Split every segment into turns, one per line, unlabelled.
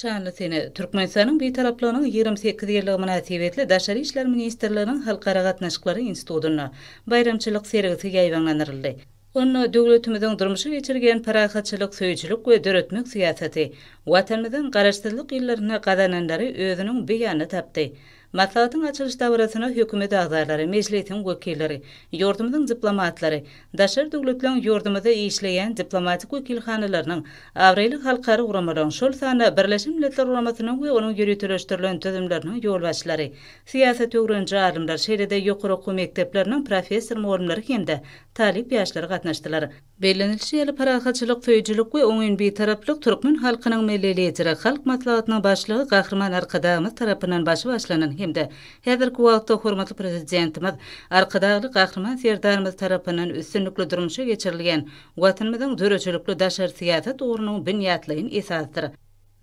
Şanlı sene Türkmenistan'ın bir taraflarının 28 yıllığı münasebetli Daşary İşler Ministerliğinin Halkara Gatnaşyklary Institutuna bayramçylyk sergisi ýaýbanlanyryldy. Onu döwletimizin durmuşy geçirgen parahatçylyk, söýçülük we döretmek siýasaty watanymyzyň garaşdyrlyk ýyllaryna gazanandary özüniň beýany tapdy. Maslahatyň açylış dawrasyna hökümet agzalary, meclisiň wekilleri, ýurdumyzyň diplomatlary, daşary döwletleriň ýurdumyzda işleýän diplomatik wekilhanalarynyň, awrayly halkary guramalaryň, şol sany Birleşmiş Milletler Guramasynyň we onuň ýürütüleşdirilen tödümleriniň ýolbaşçylary, siýasat öwrenji alymlar, şeýlede ýokary okuw mekdepleriniň professor mugallimleri hemde talip ýaşlary gatnaşdylar. Bellenilşi ýaly parahatçylyk, söýçülük we oňyn bir taraplyk türkmen halkynyň mellelejiri halk maslahatynyň başlygy Gahrman Arkadagymyz tarapyndan başlanan hemde häzirki wagtda hormatly prezidentimiz Arkadagly Gahrman Serdarymyz tarapyndan üstünlikli durmuşa geçirilgen watanymyzyň döreçilikli daşary siýasat uğrunyň bünyatlygyny esasdyr.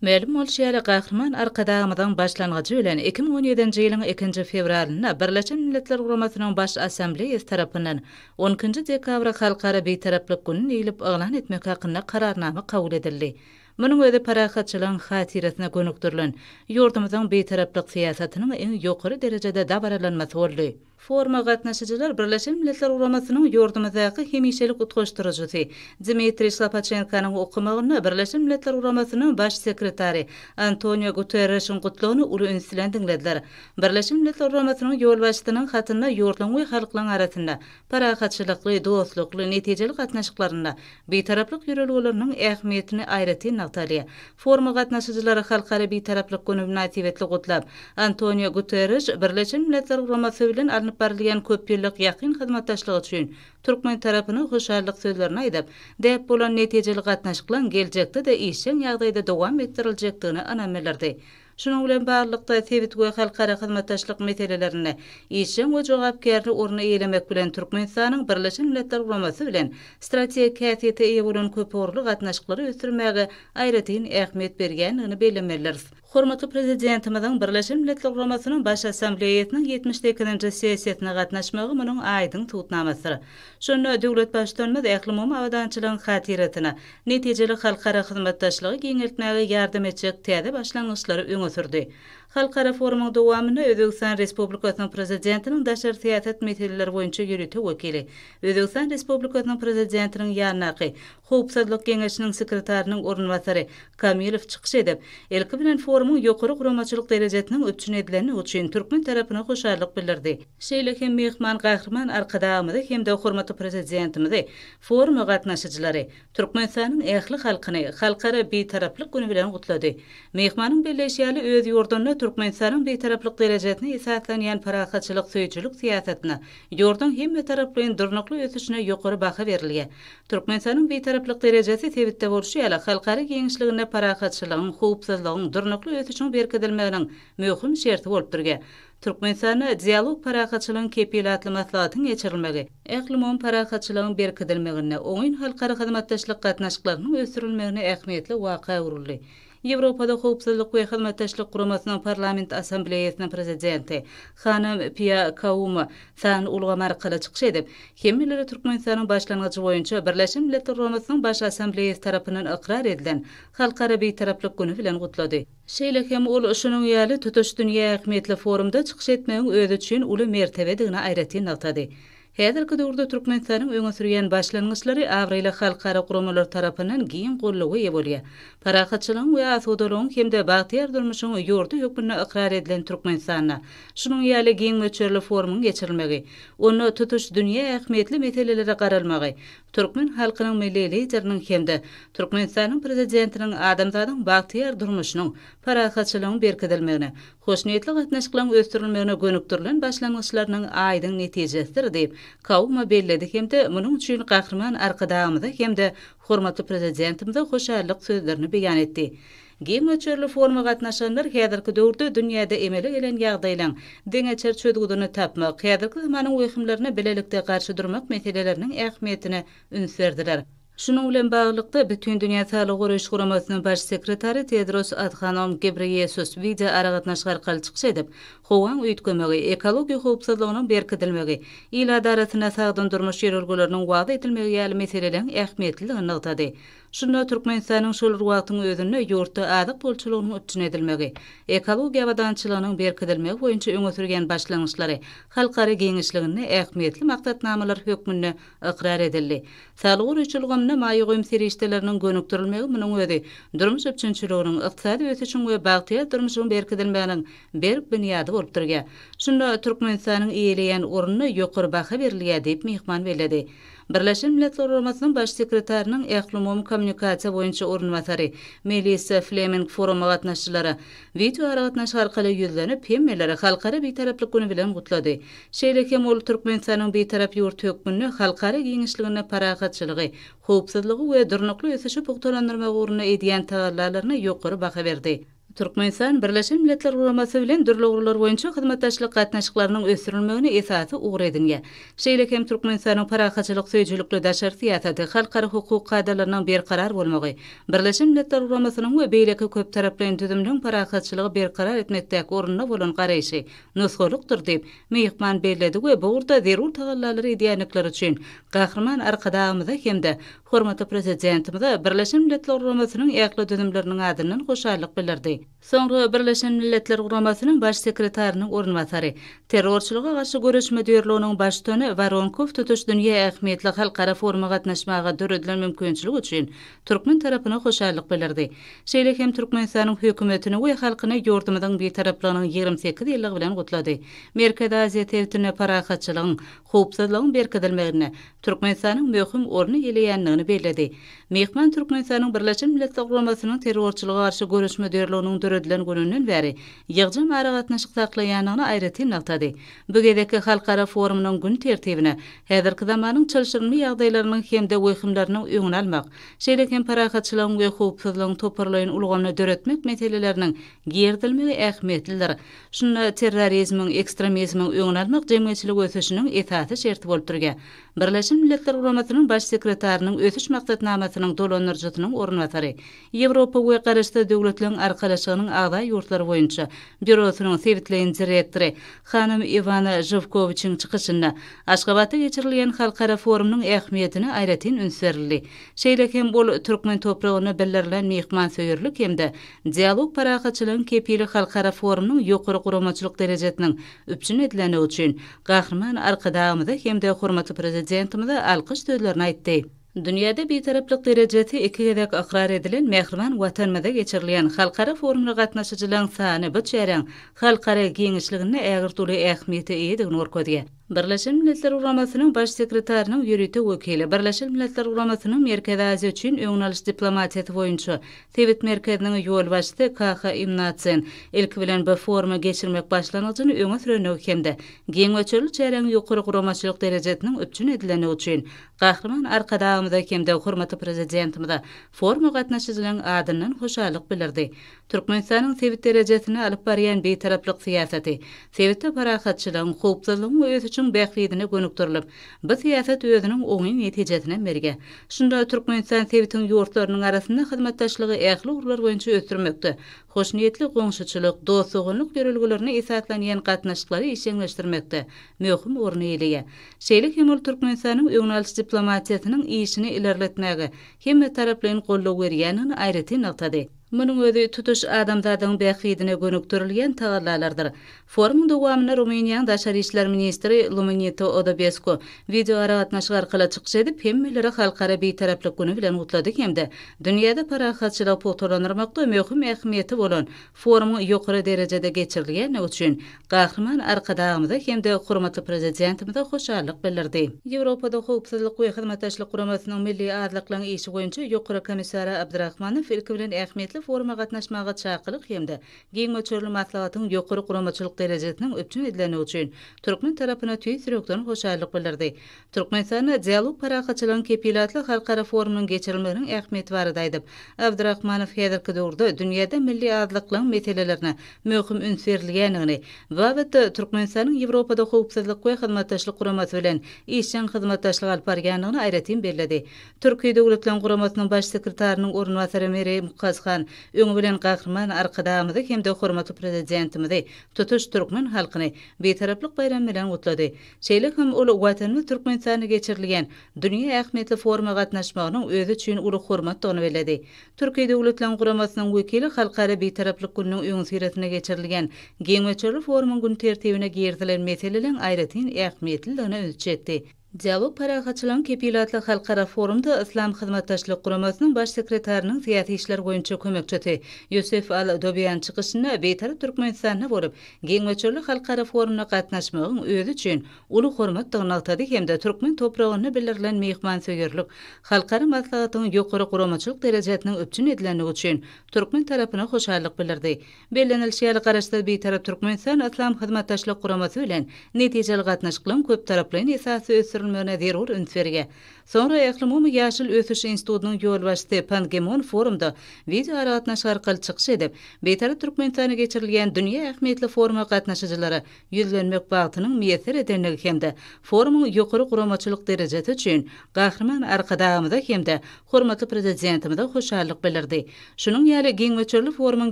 Mälum bolşýary Gahrman Arkadagymyzyň başlangyjy bilen 2017-nji ýylyň 2 fevralyna Birleşmiş Milletler Guramasynyň baş assambleýasy tarapyndan 10 dekabra halkara beýtaraplyk gününi ýylyp aglan etmek hakynda kararnama kabul edildi. Munyň özi parahatçylygyň hatirasyna gönükdirilen ýurdumyzyň beýtaraplyk siýasatynyň en ýokary derejede dabaralanmasy boldy. Forma gatnaşyjylar Birleşmiş Milletler Guramasynyň ýurdumyzdaky hemişelik utgaşdyrjysy Dmitri Slapachenko'nyň okumagyna Birleşmiş Milletler Guramasynyň baş sekretary Antonio Guterres'in gutlugyny uly ünslen diňlediler. Birleşmiş Milletler Guramasynyň ýolbaşçysynyň hatyna ýurdum we halklaryň arasynda parahatçylykly, dostlukly, netijeli gatnaşyklaryna beýtaraplyk ýörelgelerini ähmiýetini aýratyn nagtalýa. Forma gatnaşyjylary halkara beýtaraplyk güni münasebetli gutlap, Antonio Guterres Birleşmiş Milletler Guramasy bilen alınıp barylan köp ýyllyk ýakyn hyzmatdaşlygy üçin Türkmen tarapyna hoşarlyk sözlerini aýdyp, däp bolan netijeli gatnaşyklaryň geljekde-de işçiň ýagdaýda dowam ettiriljekdigini anamelerdi. Şunun bilen barlykda sebit we halkara hyzmatdaşlyk meselelerini işçiň we jogapkärlik orny eýlemek bilen Türkmenistanyň Birleşmiş Milletler Guramasy bilen strategik häsiýete eýe bolan köp orly gatnaşyklary ösürmäge aýratyn ähmiýet bergenini bellemeler. Hormatly prezidentimiziň Birleşmiş Milletler Guramasynyň baş assambleýasynyň 72-nji sessiýasyna gatnaşmagy munyň aýdyň tutnamasy. Şonu döwlet başçylygymyz ähli mum awadançylygyň hatirasyna netijeli halkara hyzmatdaşlygy giňeltmäge ýardam etjek täze başlangyçlary öňe sürdi. Halkara forumyň dowamyny Özbegistan Respublikasynyň prezidentiniň daşary siýasat meseleleri boýunça ýürütü wekili, Özbegistan Respublikasynyň prezidentiniň ýarnaky Howpsuzlyk Geňeşiniň sekretarynyň ornwasary Kamilow çykyş edip, elki bilen forumyň ýokary guramaçylyk derejesiniň öpçün edileni üçin türkmen tarapyna hoşarlyk bildirdi. Şeýle hem mehman Gahrman Arkadagymyz hemde hormatly prezidentimiz forum gatnaşyjylary Türkmenistanyň ähli halkyny halkara beýtaraplyk güni bilen gutlady. Mehmanyň belleşýäli öz ýurduna Türkmenistanyň beýtaraplyk derejesine esaslanýan parahatçylyk, söýçülük siýasatyna ýurdun hemme taraply durnukly ösüşine ýokary baha berilýär. Türkmenistanyň beýtaraplyk derejesi sebitde bolşýala halkara geňişligine parahatçylygyň, howpsuzlygyň, durnukly ösüşiň berkidilmeginiň möhüm şerti bolup durýar. Türkmenistana dialog parahatçylygyň kepilatly maslahatyň geçirilmegi, ähli mum parahatçylygyň berkidilmegine, oňyn halkara hyzmatdaşlyk gatnaşyklarynyň ösürilmegine ähmiýetli waka uruldy. Ýewropada Howpsuzlyk we Hyzmatdaşlyk Guramasynyň parlament assambleýasynyň prezidenti Hanım Pia Kauma san ulgamy arkaly çykyş edip, hemmeleri Türkmenistanyň başlangyjy boýunça Birleşmiş Milletler Guramasynyň baş assambleýasy tarapyndan ikrar edilen halkara beýtaraplyk güni bilen gutlady. Şeýle hem ol şunuň ýaly tutuş dünýä ähmiýetli forumda çykyş etmegiň özü üçin uly mertebedigini aýratyn nagtady. Häzirki döwürde Türkmenistanyň öňe sürýän başlangyçlary awrayly halkara guramalar tarapyndan giň gollugy ýa bolýar. Parahatçylygyň we asodalygyň hemde bagtyar durmuşyň ýurdu hökmüne ikrar edilen Türkmenistana şunuň ýaly giň möçerli forumyň geçirilmegi, onu tutuş dünýä ähmiýetli meselelere garalmagy, türkmen halkynyň mellelejiriniň hemde Türkmenistanyň prezidentiniň adamzadyň bagtyar durmuşynyň parahatçylygyň berkidilmegine, hoşniýetli gatnaşyklaryň ösdürilmegine gönükdirilen başlangyçlarynyň aýdyň netijesidir diýip Kauma belledi hemde munyň üçin Gahrman Arkadagymyza hemde hormatly prezidentimize hoşarlyk sözlerini beýan etdi. Geňeçerli forma gatnaşanlar häzirki döwürde dünýäde emele gelen ýagdaýlaryň deňeçer çödgüdini tapmak, häzirki zamanyň wehimlerine bilelikde garşy durmak meseleleriniň ähmiýetine ünsverdiler. Şunun bilen baglykda bütün dünýä Sağlyk Guraýyş Guramasynyň baş sekretary Tedros Adhanom Ghebreyesus video aragatnaşyk arkaly çykyş edip, howaň üýtgemegi, ekologiýa howpsuzlygynyň berkidilmegi, il adaratyna sagdandyrmaş ýerelgeleriniň wagda etilmegi ýaly meseleleň ähmiýetligini nagtady. Şunda Türkmenistanyň şol wagtyň özünde ýurtda adyk bolçulugynyň öpçün edilmegi, ekologiýa wadançylygynyň berkidilmegi boýunça öňe sürgen başlangyşlary, halkara geňişligine ähmiýetli maksatnamalar hökmünde ykrar edildi. Saglyk uruşçylygyna maýygym serişdeleriniň gönükdirilmegi munyň özi durmuş öpçünçiliginiň ykdysady ösüşiň we bagtya durmuşyň berkidilmeginiň berk büniýady bolup durýar. Şunda Türkmenistanyň iýeleýän oruny ýokary baha berilýär diýip mehman beledi. Birleşen Milletler Guramasynyň baş sekretariniň ähli kommunikasiýa boýunça ornwatary Melissa Fleming foruma gatnaşçylary video aragatnaş arkaly ýüzlenip hemmeleri halkara beýtaraplyk güni bilen gutlady. Şeýlekem ol Türkmenistanyň beýtarap ýurt hökmüni halkara giňişligine paragatçylygy, howpsuzlygy we durnukly ösüşi pugtalandyrmak ugruna edýän taýarlalaryna ýokary baha berdi. Türkmenistan Birleşen Milletler Guramasy bilen dürli ugrullar boýunça hyzmatdaşlyk gatnaşyklarynyň ösürilmegini esasy ugry edinýär. Şeýlekem Türkmenistanyň paragatçylyk söýjülükli daşary siýasaty, halkara hukuk gaýdalarynyň berkarar bolmagy, Birleşen Milletler Guramasynyň we beýleki köp taraply tüzümniň paragatçylygy berkarar etmekdäki orunyna bolan garaýşy nusgolukdyr diýip mehman bellädi we bu urda zerur tagallalary edýänlikler üçin gahrman arkadagymyza hemde hormatly prezidentimize Birleşen Milletler Guramasynyň ýakly tüzümleriniň adynyň hoşallyk bildirdi. Soňra Birleşen Milletler Guramasynyň baş sekretariniň ornwatary, terrorçylyga garşy görüşme diýerliginiň başlygy Varonkov tutuş dünýä ähmiýetli halkara foruma gatnaşmaga döredilen mümkinçilik üçin Türkmen tarapyna hoşallyk bildirdi. Şeýlekem Türkmenistanyň hökümetini we halkyna ýordamynyň beýtaraplygynyň 28 ýylligi bilen gutlady. Merkez Aziýa tewtine paragatçylygyň, howpsuzlygyň berkidilmegine Türkmenistanyň möhüm orny ýeleýänligini bellädi. Mehman Türkmenistanyň Birleşen Milletler Guramasynyň terrorçylyga garşy görüşme diýerliginiň döredilen gününden bäri ýygjam aragatnaşyk saklaýanyny aýratyn nagtady. Bu gedeki halkara forumynyň gün tertibine häzirki zamanyň çelişirme ýagdaýlarynyň hemde wehimleriniň öňüni almak, şeýlekem paragatçylygyň we howpsuzlygyň toparlaýan ulgamy döretmek meseleleriniň girdilmegi ähmiýetlidir. Şunda terrorizmiň, ekstremizmiň öňüni almak jemgyýetçilik ösüşiniň esasy şerti bolup durýar. Birleşen Milletler Guramasynyň baş sekretariniň ösüş maksatnamasynyň dolanyrjytynyň ornwatary, Ýewropa we garaşdy döwletleriň arkalaşygynyň agda ýurtlary boýunça bürosynyň sewitleýän direktory hanym Ivana Jivkoviçiň çykyşynda Aşgabatda geçirilýän halkara forumynyň ähmiýetini aýratyn ünsürildi. Şeýlekem bol Türkmen topragyna bildirilen mehman söýürlük hemde dialog paragatçylygyň kepili halkara forumynyň ýokary guramaçylyk derejesiniň üpçün edileni üçin gahrman arkadagymyza hemde hormatly prezidentimize alkyş sözlerini aýtdy. Dünyada beýtaraplyk derejesi iki gedek ykrar edilen Mehriman watanmada geçirilýän halkara forumuna gatnaşyjylaryň sany bu çäreň halkara giňişligine ägirtuli ähmiýeti eýdigini görkezýär. Birleşen Milletler Guramasynyň baş sekretariniň ýürütde wekili, Birleşen Milletler Guramasynyň Merkez Aziýa üçin öňüne alyş diplomatiýasy boýunça Tewit merkeziniň ýol başçysy Kaha Imnatsen ilki bilen bu foruma geçirmek başlangyjyny öňe sürenegi hemde geň öçürli çäreň ýokary guramaçylyk derejesiniň öpçün edileni üçin gahrman arkadagymyza hemde hormatly prezidentimize foruma gatnaşyjylaryň adynyň hoşallyk bildirdi. Türkmenistanyň Tewit derejesini alyp barýan beýtaraplyk siýasaty, Tewitde paragatçylygyň, howpsuzlygyň we ösüşiň bähliýetine gönükdirilip, bu siýasat özüniň oňy netijesine berge. Şunda Türkmenistan Tewitiň ýurtlarynyň arasynda hyzmatdaşlygy ähli urlar boýunça ösdürmekde. Hoşniýetli goňşuçylyk, dostluk belgilerini esaslanýan gatnaşyklary işeňleşdirmekde möhüm orny eýleýär. Şeýlekem Türkmenistanyň öňüne alyş diplomatiýasynyň işini ilerletmäge hemme taraplaryň gollap berýänini aýratyn nagtady. Munyň özi tutuş adamzadyň bähliýetine gönükdirilýän tagallarlardyr. Forumyň dowamyna Rumeniýanyň daşary işler ministri Luminito Odobesko video aragatnaşyk arkaly çykyş edip hemmeleri halkara beýtaraplyk güni bilen gutlady hemde dünýäde paragatçylyk pogtalanyrmakda möhüm ähmiýeti bolan forumyň ýokary derejede geçirilýän üçin gahrman arkadagymyza hemde hormatly prezidentimize hoşallyk bildirdi. Ýewropada howpsuzlyk we hyzmatdaşlyk guramasynyň milli adlyklaryň işi boýunça ýokary komissary Abdurrahmanow ilki bilen ähmiýetli foruma gatnaşmaga çakylyk hemde geň öçürli maslahatyň ýokary guramaçylyk derejesiniň öpçün edileni üçin Türkmen tarapyna tüýsürekden hoşallyk bildirdi. Türkmenistanyň dialog paragatçylygyň kepilatly halkara forumynyň geçirilmeginiň ähmiýeti barada aýdyp, Abdurrahmanow häzirki döwürde dünýäde milli adlyklaryň meselelerine möhüm üns berilýänini we Türkmenistanyň Ýewropada howpsuzlyk we hyzmatdaşlyk guramasy bilen işçiň hyzmatdaşlyk alyp barýanlygyny aýratyn bellädi. Türkiýe döwletleriň guramasynyň baş sekretarinyň ornwatary Meryem Mukazhan öňü bilen gahrman arkadamyzy hem de hormatly prezidentimizi tutuş türkmen halkyny betaraplyk bayram bilen gutlady. Şeýle hem ol watanymyz Türkmenistana geçirilýän dünýä ähmiýetli foruma gatnaşmagynyň özü üçin uly hormatdygyny bellädi. Türkiýe Döwletler Guramasynyň wekili halkara betaraplyk gününiň öňüň siretine geçirilýän Geňmeçerli forumuň gün tertibine girdilen meselelerin aýratyn ähmiýetliligine öz çekdi. Diyalog paragatçylygyň kepilatly halkara forumda İslam Hyzmatdaşlyk Guramasynyň baş sekretariniň syýasy işler boýunça kömekçisi Ýusuf Al-Dobiyan çykyşyna beýtarap Türkmenistana borup Geňmeçerli halkara forumuna gatnaşmagyň özü üçin uly hormatdygyny aýtdy hemde türkmen topragyna bildirilen mehmansöýerlik halkara maslahatynyň ýokary guramaçylyk derejesiniň öpçün edilenligi üçin türkmen tarapyna hoşallyk bildirdi. Bellenilşýär garaşda beýtarap Türkmenistan İslam Hyzmatdaşlyk Guramasy bilen netijeli gatnaşyklaryň köp taraply esasy ösürilmegine zerur ünsverge. Sonra Ähli Ýaşyl Ösüş Institutynyň ýolbaşçysy Pan Ki-moon forumda video aragatnaş arkaly çykyş edip, beýtarap Türkmenistana geçirilýän dünýä ähmiýetli foruma gatnaşyjylary ýüzlenmek bagtynyň meýser edenligi hemde forumyň ýokary guramaçylyk derejesi üçin gahrman arkadamyza hemde hormatly prezidentimize hoşallyk bildirdi. Şunuň ýaly Geňmeçerli forumyň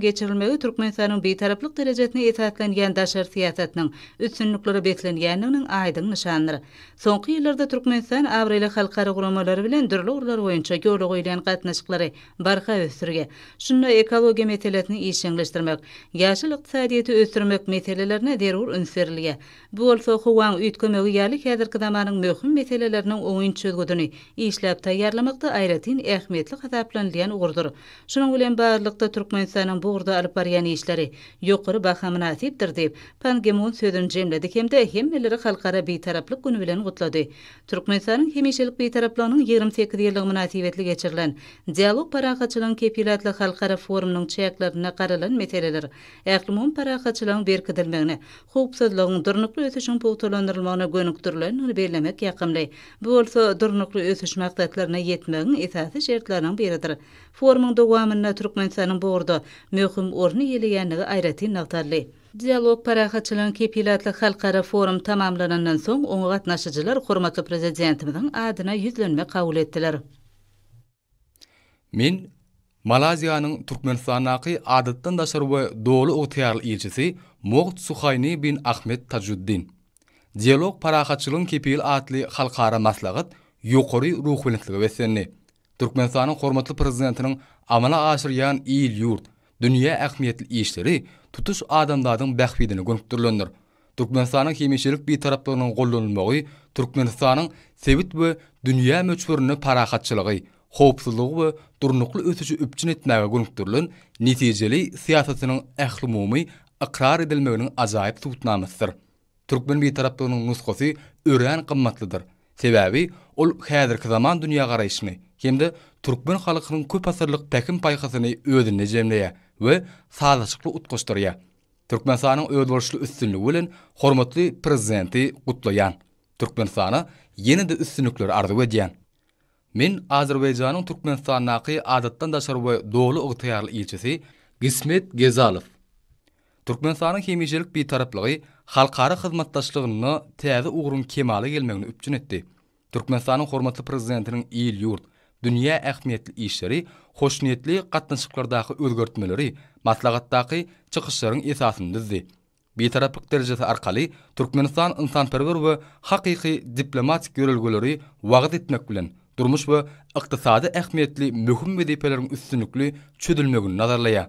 geçirilmegi Türkmenistanyň beýtaraplyk derejesine esaslanýan daşary siýasatynyň üstünlikleri beklenýändiginiň aýdyn nyşanyry. Soňky ýyllarda Türkmenistan awraly halkara guramalary bilen dürli urlar boýunça ýoly goýulan gatnaşyklary barka ösürge. Şunda ekologiýa meselesini işleňleşdirmek, ýaşyl ykdysadyýety ösürmek meselelerine derur ünsverilýär. Bu bolsa howaň üýtgemegi ýaly häzirki zamanyň möhüm meseleleriniň oňyn çözgüdini işläp taýýarlamakda aýratyn ähmiýetli hasaplanýan ugurdur. Şunuň bilen barlykda Türkmenistanyň bu urda alyp barýan işleri ýokary baha münasipdir diýip Pan Ki-moon sözüni jemledi hemde hemmeleri halkara beýtaraplyk güni bilen gutlady. Türkmenistanyň hemişelik beýtaraplagynyň 28 ýyllyk münasibetli geçirilen dialog paragatçylygyň kepilatly halkara forumunyň çäklerine garalan meseleler ähli paragatçylygyň berkidilmegine, howpsuzlygyň durnukly ösüşiň pogtalandyrylmagyna gönükdirilenini bellemek ýakymly. Bu bolsa durnukly ösüş maksadlaryna ýetmegiň esasy şertlerinden biridir. Forumuň dowamyna Türkmenistanyň bu urda möhüm orny ýelýänligi aýratyn nagtarly. Diyalog paragatçylygyň kepilatly halkara forum tamamlanandan soň oňa gatnaşyjylar hormatly prezidentimiziň adyna ýüzlenme kabul etdiler.
Men Malaziýanyň Türkmenistanaky adatdan daşary we dowly ygtyýarly elçisi Moğd Suhayny bin Ahmet Tajuddin. Diyalog paragatçylygyň kepil atly halkara maslahat ýokary ruh bilenligi besenli. Türkmenistanyň hormatly prezidentiniň amala aşyrýan il ýurt, dünýä ähmiýetli işleri tutuş adamlaryň bähbidini gönükdirilendir. Türkmenistanyň hemişelik beýtaraplygynyň gollanylmagy Türkmenistanyň sewit we dünýä möçberini paragatçylygy, howpsuzlygy we durnukly ösüşi öpçün etmäge gönükdirilen netijeli siýasatynyň ähli ikrar edilmeginiň ajaýyp tutnamasıdır. Türkmen beýtaraplygynyň nusgasy ören gymmatlydyr. Sebäbi ol häzirki zaman dünýä garaýyşyny hemde türkmen halkynyň köp asyrlyk päkim paýhasyny özüne jemleýär we sağlaşykly utgaşdyrýar. Türkmenistanyň öýdürüşli üstünligi bilen hormatly prezidenti gutlaýan. Türkmenistana ýene-de üstünlikleri arzuw edýän. Men Azerbaýjanyň Türkmenistanaky adatdan daşary we dowly ygtyýarly elçisi Gismet Gezalow. Türkmenistanyň hemişelik beýtaraplygy halkara hyzmatdaşlygyny täze ugurun kemaly gelmegini üpçün etdi. Türkmenistanyň hormatly prezidentiniň il ýurt, dünýä ähmiýetli işleri, hoşniyetli gatnaşyklardaky özgertmeleri, maslahatdaky çykyşlaryň esasyny dizdi. Beýtaraplyk derejesi arkaly Türkmenistan ynsanperwer we hakyky diplomatik ýörelgeleri wagt etmek bilen durmuş we ykdysady ähmiýetli möhüm wezipeleriň üstünlikli çödülmegini nazarlaýar.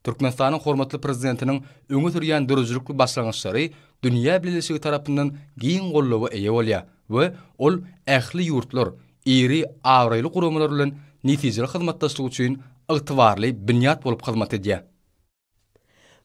Türkmenistanyň hormatly prezidentiniň öňe sürýän dürüjlükli başlangyçlary dünýä bileşigi tarapyndan giň gollawy eýe bolýar we ol ähli ýurtlar, iri awraýly guramalar bilen netijeli hyzmatdaşlyk üçin ygtybarly bünyat bolup hyzmat edýär.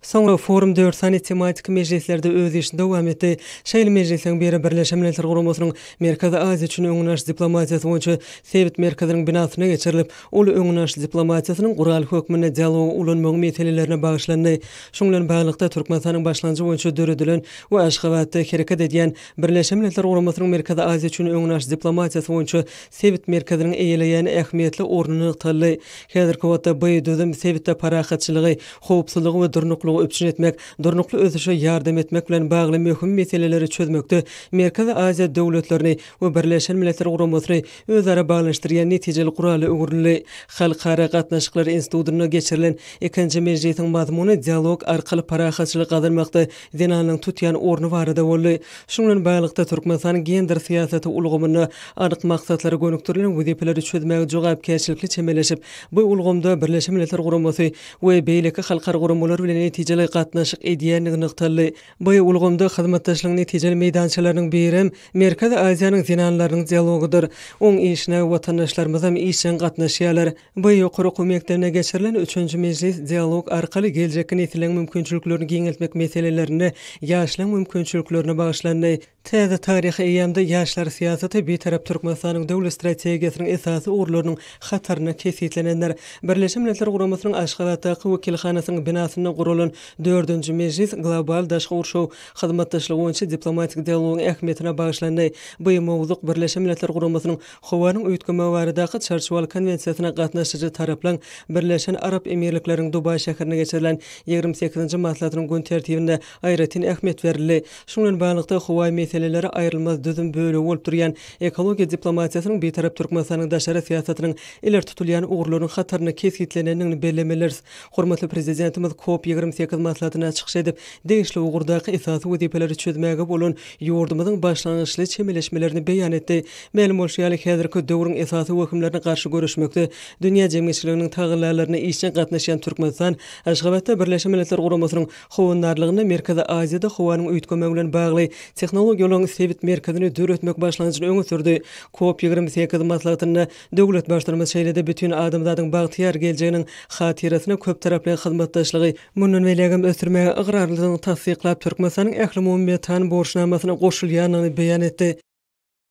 Soňra forum 4 sany tematik mejlislerde öz işini dowam etdi. Şeýle mejlisleň biri Birleşen Milletler Guramasynyň Merkezi Aziýa üçin öňünaş diplomatiýasy boýunça Sewit merkeziniň binasyna geçirilip, ol öňünaş diplomatiýasynyň gural hökmüne dialog ulanmagy meselelerine bagyşlandy. Şoň bilen baglykda Türkmenistanyň başlanjy boýunça döredilen we Aşgabatda hereket edýän Birleşen Milletler Guramasynyň Merkezi Aziýa üçin öňünaş diplomatiýasy boýunça Sewit merkeziniň eýeleýän ähmiýetli ornuny ykdyrly. Häzirki wagtda bu döwüm Sewitde paragatçylygy, howpsuzlygy we durnuklygy ýaşaşyga öpçün etmek, durnukly ösüşe ýardam etmek bilen bagly möhüm meseleleri çözmekde Merkezi Aziýa döwletlerini we Birleşen Milletler Guramasyny özara baglaşdyrýan netijeli guraly öwrüli halkara gatnaşyklary institutyna geçirilen 2-nji mejlisiň mazmuny dialog arkaly parahatçylyk gazanmakda zenanyň tutýan orny barada boldy. Şundan baglanykda Türkmenistanyň gender siýasaty ulgamyny anyk maksatlary gönükdirilen wezipeleri çözmäge jogapkärçilikli çemeleşip, bu ulgamda Birleşen Milletler Guramasy we beýleki halkara guramalar bilen netijeli gatnaşyk edýänligi nyktaly. Bu ulgamda hyzmatdaşlygyň netijeli meýdançylarynyň biri Merkezi Aziýanyň zenanlarynyň dialogudyr. Oň işine watandaşlarymyz hem işen gatnaşýarlar. Bu ýokary kömeklerine geçirilen 3-nji mejlis dialog arkaly geljekki nesilleň mümkinçiliklerini giňeltmek meselelerini, ýaşlaryň mümkinçiliklerini bagyşlandy. Täze taryhy eýamda ýaşlar siýasaty betarap Türkmenistanyň döwlet strategiýasynyň esasy urlarynyň hataryna kesitlenenler. Birleşen Milletler Guramasynyň Aşgabatdaky wekilhanasynyň binasyna gurulan 4-nji mejlis global daşky urşaw hyzmatdaşlygy boýunça diplomatik dialogyň ähmiýetine bagyşlandy. Bu mowzuk Birleşen Milletler Guramasynyň howanyň öýtgeme baradaky çarşywaly konwensiýasyna gatnaşyjy taraplan Birleşen Arap Emirlikleriň Dubay şäherine geçirilen 28-nji maslahatynyň gün tertibinde aýratyn ähmiýet berildi. Şundan baglanykda howa meseleleri aýrylmaz düzüm bölegi bolup durýan ekologiýa diplomatiýasynyň betarap Türkmenistanyň daşary siýasatynyň iler tutulýan ugurlaryň hataryna kesitlenenini bellemeler. Hormatly prezidentimiz COP28 maslahatyna çykyş edip, degişli ugurdaky esasy wezipeleri çözmäge bolan ýordamynyň başlangyçly çemeleşmelerini beýan etdi. Ma'lum bolýarly häzirki döwrüň esasy hökümlerine garşy görüşmekde dünýä jemgyýetçiliginiň tagyllaryna işe gatnaşan Türkmenistan Aşgabatda Birleşen Milletler Guramasynyň howandarlygyny Merkezi Aziýada howanyň öýtgeme bilen bagly tehnologiýalaryň sebit merkezini döretmek başlangyjyny öňe sürdi. COP28 maslahatyna döwlet başlarymyz şeýlede bütün adamlaryň bagtyar geljeginiň hatirasyna köp taraply hyzmatdaşlygy munun belegem ösürmäge ıgrarlygyny tasdiklap Türkmenistanyň ähli umumiyet tan borçnamasyna goşulýanyny beýan etdi.